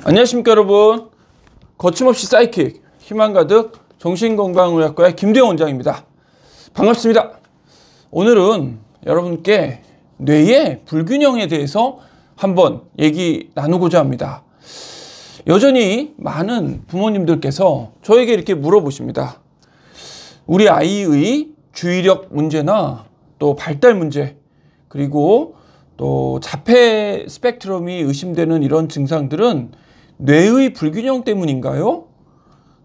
안녕하십니까 여러분. 거침없이 사이킥 희망가득 정신건강의학과의 김대영 원장입니다. 반갑습니다. 오늘은 여러분께 뇌의 불균형에 대해서 한번 얘기 나누고자 합니다. 여전히 많은 부모님들께서 저에게 이렇게 물어보십니다. 우리 아이의 주의력 문제나 또 발달 문제, 그리고 또 자폐 스펙트럼이 의심되는 이런 증상들은 뇌의 불균형 때문인가요?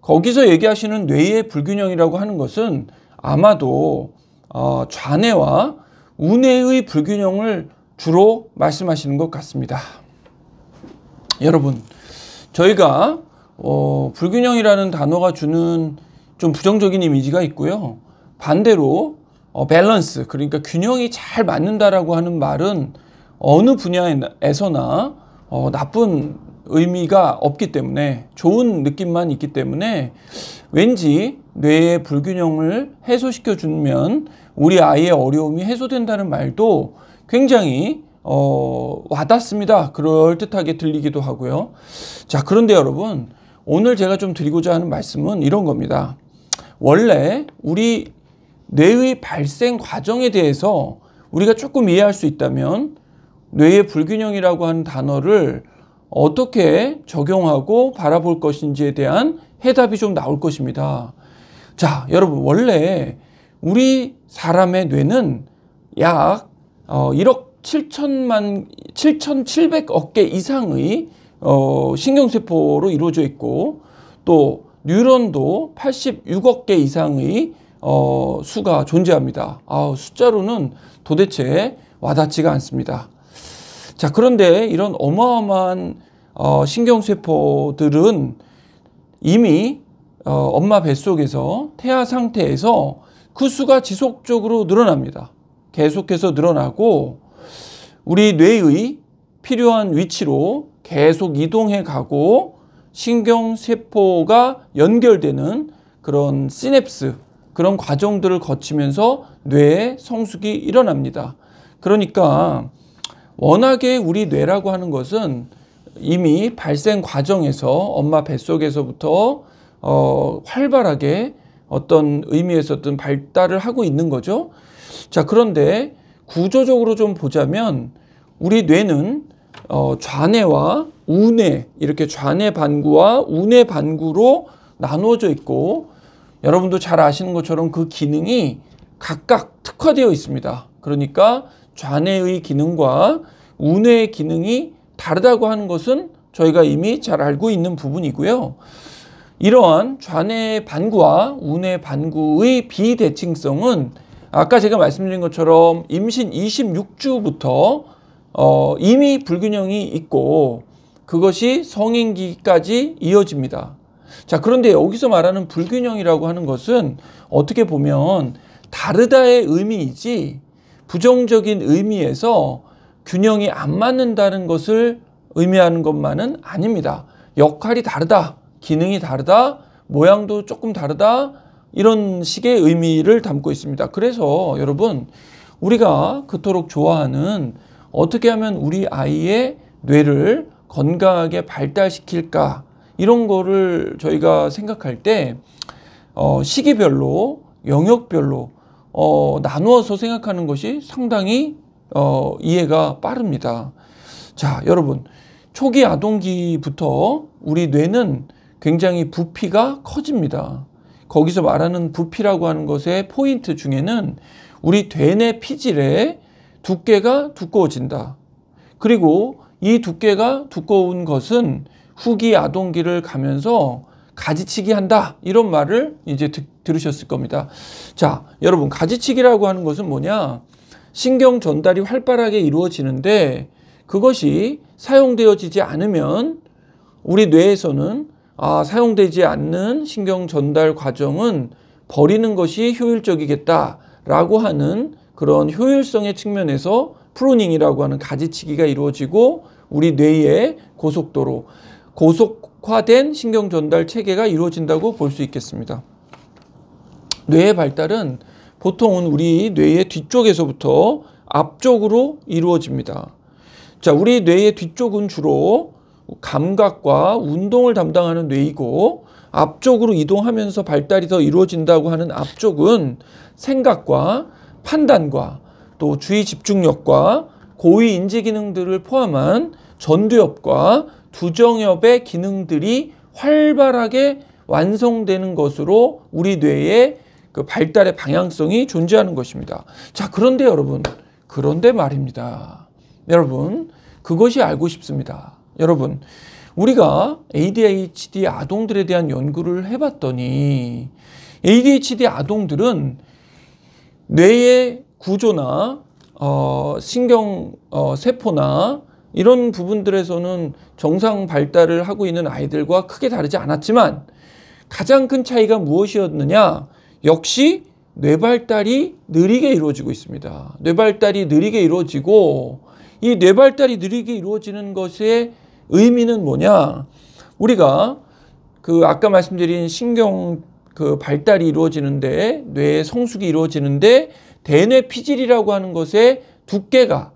거기서 얘기하시는 뇌의 불균형이라고 하는 것은 아마도 좌뇌와 우뇌의 불균형을 주로 말씀하시는 것 같습니다. 여러분, 저희가 불균형이라는 단어가 주는 좀 부정적인 이미지가 있고요. 반대로 밸런스, 그러니까 균형이 잘 맞는다라고 하는 말은 어느 분야에서나 나쁜 의미가 없기 때문에, 좋은 느낌만 있기 때문에 왠지 뇌의 불균형을 해소시켜 주면 우리 아이의 어려움이 해소된다는 말도 굉장히 와닿습니다. 그럴듯하게 들리기도 하고요. 자, 그런데 여러분, 오늘 제가 좀 드리고자 하는 말씀은 이런 겁니다. 원래 우리 뇌의 발생 과정에 대해서 우리가 조금 이해할 수 있다면 뇌의 불균형이라고 하는 단어를 어떻게 적용하고 바라볼 것인지에 대한 해답이 좀 나올 것입니다. 자, 여러분, 원래 우리 사람의 뇌는 약 1억 7,700억 개 이상의 신경세포로 이루어져 있고, 또 뉴런도 86억 개 이상의 수가 존재합니다. 숫자로는 도대체 와닿지가 않습니다. 자, 그런데 이런 어마어마한 신경세포들은 이미 엄마 뱃속에서 태아 상태에서 그 수가 지속적으로 늘어납니다. 계속해서 늘어나고 우리 뇌의 필요한 위치로 계속 이동해 가고 신경세포가 연결되는 그런 시냅스, 그런 과정들을 거치면서 뇌의 성숙이 일어납니다. 그러니까 워낙에 우리 뇌라고 하는 것은 이미 발생 과정에서 엄마 뱃속에서부터 활발하게 어떤 의미에서든 발달을 하고 있는 거죠. 자, 그런데 구조적으로 좀 보자면 우리 뇌는 좌뇌와 우뇌, 이렇게 좌뇌 반구와 우뇌 반구로 나누어져 있고, 여러분도 잘 아시는 것처럼 그 기능이 각각 특화되어 있습니다. 그러니까 좌뇌의 기능과 우뇌의 기능이 다르다고 하는 것은 저희가 이미 잘 알고 있는 부분이고요. 이러한 좌뇌 반구와 우뇌 반구의 비대칭성은 아까 제가 말씀드린 것처럼 임신 26주부터 이미 불균형이 있고 그것이 성인기까지 이어집니다. 자, 그런데 여기서 말하는 불균형이라고 하는 것은 어떻게 보면 다르다의 의미이지 부정적인 의미에서 균형이 안 맞는다는 것을 의미하는 것만은 아닙니다. 역할이 다르다, 기능이 다르다, 모양도 조금 다르다, 이런 식의 의미를 담고 있습니다. 그래서 여러분, 우리가 그토록 좋아하는 어떻게 하면 우리 아이의 뇌를 건강하게 발달시킬까, 이런 거를 저희가 생각할 때 시기별로, 영역별로 나누어서 생각하는 것이 상당히 이해가 빠릅니다. 자, 여러분, 초기 아동기부터 우리 뇌는 굉장히 부피가 커집니다. 거기서 말하는 부피라고 하는 것의 포인트 중에는 우리 대뇌 피질의 두께가 두꺼워진다. 그리고 이 두께가 두꺼운 것은 후기 아동기를 가면서 가지치기 한다, 이런 말을 이제 들으셨을 겁니다. 자, 여러분, 가지치기라고 하는 것은 뭐냐? 신경 전달이 활발하게 이루어지는데 그것이 사용되어지지 않으면 우리 뇌에서는 사용되지 않는 신경 전달 과정은 버리는 것이 효율적이겠다라고 하는 그런 효율성의 측면에서 프로닝이라고 하는 가지치기가 이루어지고 우리 뇌의 고속화된 신경 전달 체계가 이루어진다고 볼 수 있겠습니다. 뇌의 발달은 보통은 우리 뇌의 뒤쪽에서부터 앞쪽으로 이루어집니다. 자, 우리 뇌의 뒤쪽은 주로 감각과 운동을 담당하는 뇌이고, 앞쪽으로 이동하면서 발달이 더 이루어진다고 하는 앞쪽은 생각과 판단과 또 주의 집중력과 고위 인지 기능들을 포함한 전두엽과 두정엽의 기능들이 활발하게 완성되는 것으로 우리 뇌의 그 발달의 방향성이 존재하는 것입니다. 자, 그런데 여러분, 그런데 말입니다. 여러분, 그것이 알고 싶습니다. 여러분, 우리가 ADHD 아동들에 대한 연구를 해봤더니 ADHD 아동들은 뇌의 구조나 신경 세포나 이런 부분들에서는 정상 발달을 하고 있는 아이들과 크게 다르지 않았지만, 가장 큰 차이가 무엇이었느냐? 역시 뇌발달이 느리게 이루어지고 있습니다. 뇌발달이 느리게 이루어지고, 이 뇌발달이 느리게 이루어지는 것의 의미는 뭐냐? 우리가 아까 말씀드린 신경 발달이 이루어지는데, 뇌의 성숙이 이루어지는데 대뇌 피질이라고 하는 것의 두께가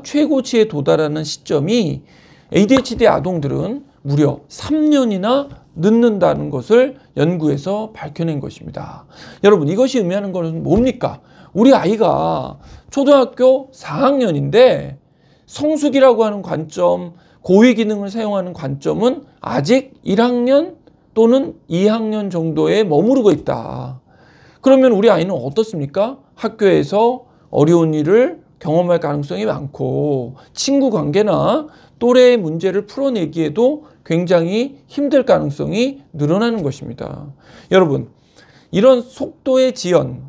최고치에 도달하는 시점이 ADHD 아동들은 무려 3년이나 늦는다는 것을 연구에서 밝혀낸 것입니다. 여러분, 이것이 의미하는 것은 뭡니까? 우리 아이가 초등학교 4학년인데 성숙이라고 하는 관점, 고위 기능을 사용하는 관점은 아직 1학년 또는 2학년 정도에 머무르고 있다. 그러면 우리 아이는 어떻습니까? 학교에서 어려운 일을 경험할 가능성이 많고, 친구 관계나 또래의 문제를 풀어내기에도 굉장히 힘들 가능성이 늘어나는 것입니다. 여러분, 이런 속도의 지연,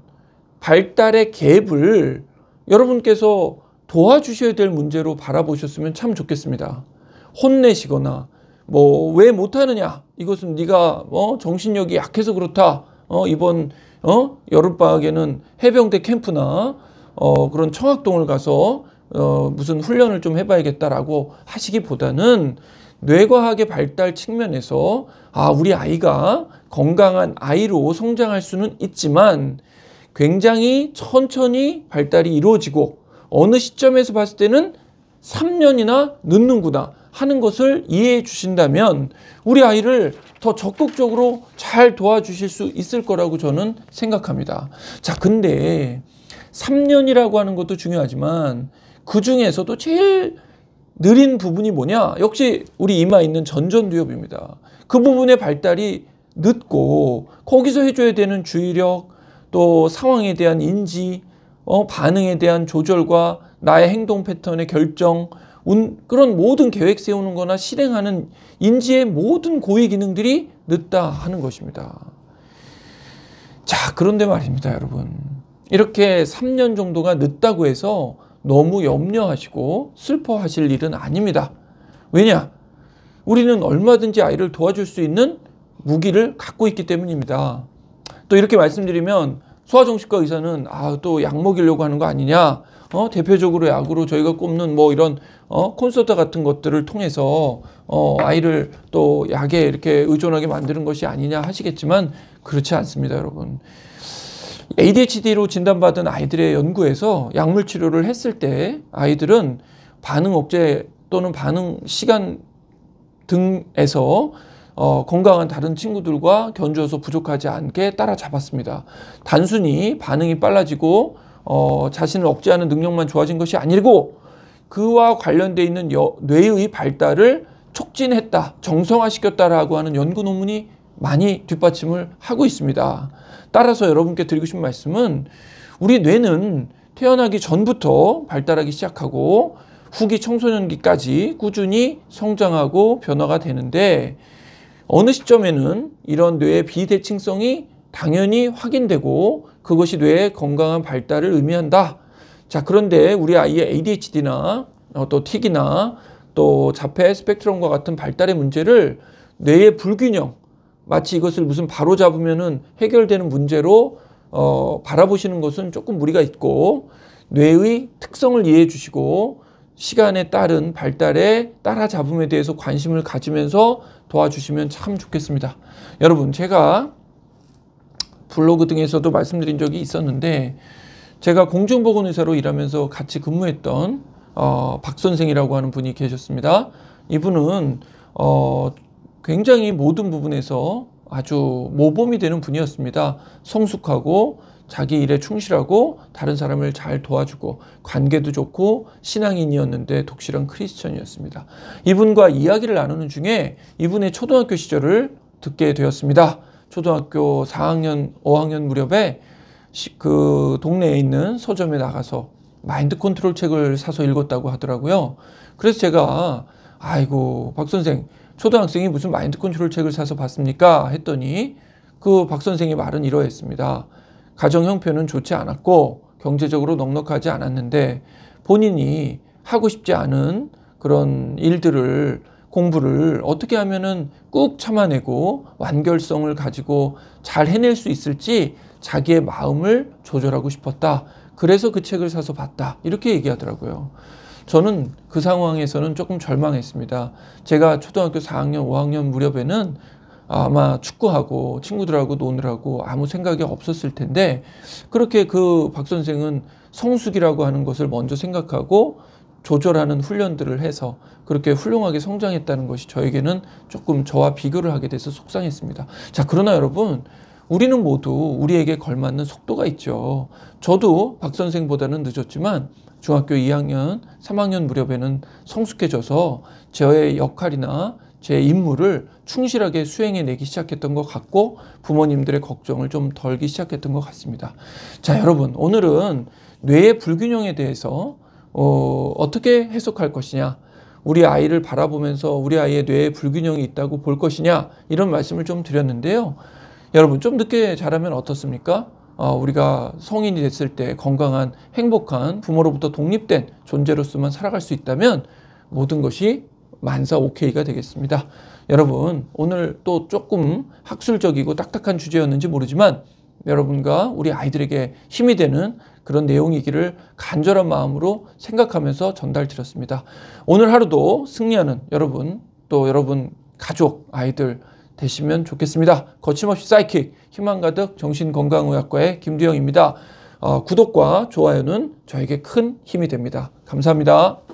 발달의 갭을 여러분께서 도와주셔야 될 문제로 바라보셨으면 참 좋겠습니다. 혼내시거나 왜 못하느냐, 이것은 네가 정신력이 약해서 그렇다, 이번 여름방학에는 해병대 캠프나 그런 청학동을 가서 무슨 훈련을 좀 해봐야겠다라고 하시기보다는 뇌과학의 발달 측면에서 우리 아이가 건강한 아이로 성장할 수는 있지만 굉장히 천천히 발달이 이루어지고, 어느 시점에서 봤을 때는 3년이나 늦는구나 하는 것을 이해해 주신다면 우리 아이를 더 적극적으로 잘 도와주실 수 있을 거라고 저는 생각합니다. 자, 근데 3년이라고 하는 것도 중요하지만 그 중에서도 제일 느린 부분이 뭐냐? 역시 우리 이마에 있는 전전두엽입니다. 그 부분의 발달이 늦고, 거기서 해줘야 되는 주의력, 또 상황에 대한 인지, 반응에 대한 조절과 나의 행동 패턴의 결정, 그런 모든 계획 세우는 거나 실행하는 인지의 모든 고위 기능들이 늦다 하는 것입니다. 자, 그런데 말입니다, 여러분. 이렇게 3년 정도가 늦다고 해서 너무 염려하시고 슬퍼하실 일은 아닙니다. 왜냐? 우리는 얼마든지 아이를 도와줄 수 있는 무기를 갖고 있기 때문입니다. 또 이렇게 말씀드리면 소아정신과 의사는 또 약 먹이려고 하는 거 아니냐? 대표적으로 약으로 저희가 꼽는 이런 콘서트 같은 것들을 통해서 아이를 또 약에 이렇게 의존하게 만드는 것이 아니냐 하시겠지만, 그렇지 않습니다, 여러분. ADHD로 진단받은 아이들의 연구에서 약물 치료를 했을 때 아이들은 반응 억제 또는 반응 시간 등에서 건강한 다른 친구들과 견주어서 부족하지 않게 따라잡았습니다. 단순히 반응이 빨라지고 자신을 억제하는 능력만 좋아진 것이 아니고, 그와 관련되어 있는 뇌의 발달을 촉진했다, 정상화시켰다라고 하는 연구 논문이 많이 뒷받침을 하고 있습니다. 따라서 여러분께 드리고 싶은 말씀은, 우리 뇌는 태어나기 전부터 발달하기 시작하고 후기 청소년기까지 꾸준히 성장하고 변화가 되는데, 어느 시점에는 이런 뇌의 비대칭성이 당연히 확인되고 그것이 뇌의 건강한 발달을 의미한다. 자, 그런데 우리 아이의 ADHD나 또 틱이나 또 자폐 스펙트럼과 같은 발달의 문제를 뇌의 불균형, 마치 이것을 무슨 바로 잡으면은 해결되는 문제로 바라보시는 것은 조금 무리가 있고, 뇌의 특성을 이해해 주시고 시간에 따른 발달의 따라잡음에 대해서 관심을 가지면서 도와주시면 참 좋겠습니다. 여러분, 제가 블로그 등에서도 말씀드린 적이 있었는데, 제가 공중보건의사로 일하면서 같이 근무했던 박 선생이라고 하는 분이 계셨습니다. 이분은 굉장히 모든 부분에서 아주 모범이 되는 분이었습니다. 성숙하고 자기 일에 충실하고 다른 사람을 잘 도와주고 관계도 좋고 신앙인이었는데 독실한 크리스천이었습니다. 이분과 이야기를 나누는 중에 이분의 초등학교 시절을 듣게 되었습니다. 초등학교 4학년, 5학년 무렵에 그 동네에 있는 서점에 나가서 마인드 컨트롤 책을 사서 읽었다고 하더라고요. 그래서 제가 아이고 박 선생, 초등학생이 무슨 마인드 컨트롤 책을 사서 봤습니까? 했더니 그 박 선생의 말은 이러했습니다. 가정 형편은 좋지 않았고 경제적으로 넉넉하지 않았는데 본인이 하고 싶지 않은 그런 일들을 공부를 어떻게 하면은 꾹 참아내고 완결성을 가지고 잘 해낼 수 있을지 자기의 마음을 조절하고 싶었다. 그래서 그 책을 사서 봤다. 이렇게 얘기하더라고요. 저는 그 상황에서는 조금 절망했습니다. 제가 초등학교 4학년, 5학년 무렵에는 아마 축구하고 친구들하고 노느라고 아무 생각이 없었을 텐데 그렇게 그 박 선생은 성숙이라고 하는 것을 먼저 생각하고 조절하는 훈련들을 해서 그렇게 훌륭하게 성장했다는 것이 저에게는 조금 저와 비교를 하게 돼서 속상했습니다. 자, 그러나 여러분, 우리는 모두 우리에게 걸맞는 속도가 있죠. 저도 박 선생보다는 늦었지만 중학교 2학년, 3학년 무렵에는 성숙해져서 저의 역할이나 제 임무를 충실하게 수행해내기 시작했던 것 같고 부모님들의 걱정을 좀 덜기 시작했던 것 같습니다. 자, 여러분, 오늘은 뇌의 불균형에 대해서 어떻게 해석할 것이냐, 우리 아이를 바라보면서 우리 아이의 뇌에 불균형이 있다고 볼 것이냐, 이런 말씀을 좀 드렸는데요. 여러분, 좀 늦게 자라면 어떻습니까? 우리가 성인이 됐을 때 건강한 행복한 부모로부터 독립된 존재로서만 살아갈 수 있다면 모든 것이 만사 오케이가 되겠습니다. 여러분, 오늘 또 조금 학술적이고 딱딱한 주제였는지 모르지만 여러분과 우리 아이들에게 힘이 되는 그런 내용이기를 간절한 마음으로 생각하면서 전달드렸습니다. 오늘 하루도 승리하는 여러분, 또 여러분 가족, 아이들 되시면 좋겠습니다. 거침없이 사이킥, 희망 가득 정신건강의학과의 김두영입니다. 구독과 좋아요는 저에게 큰 힘이 됩니다. 감사합니다.